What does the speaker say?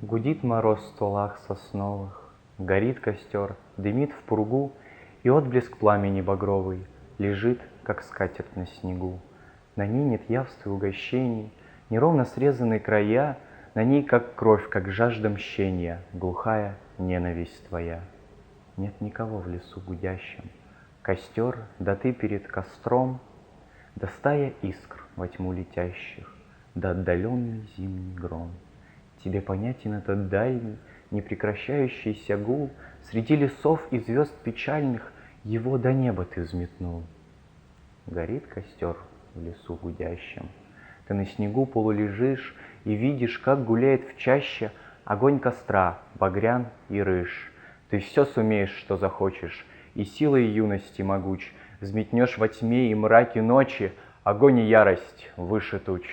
Гудит мороз в стволах сосновых, горит костер, дымит в пургу, и отблеск пламени багровый лежит, как скатерть на снегу. На ней нет явств и угощений, неровно срезанные края, на ней как кровь, как жажда мщения, глухая ненависть твоя. Нет никого в лесу гудящем, костер, да ты перед костром, да стая искр во тьму летящих, да отдаленный зимний гром. Тебе понятен этот дальний, непрекращающийся гул, среди лесов и звезд печальных его до неба ты взметнул. Горит костер в лесу гудящем, ты на снегу полулежишь и видишь, как гуляет в чаще огонь костра, багрян и рыж. Ты все сумеешь, что захочешь, и силой юности могуч взметнешь во тьме и мраке ночи огонь и ярость выше туч.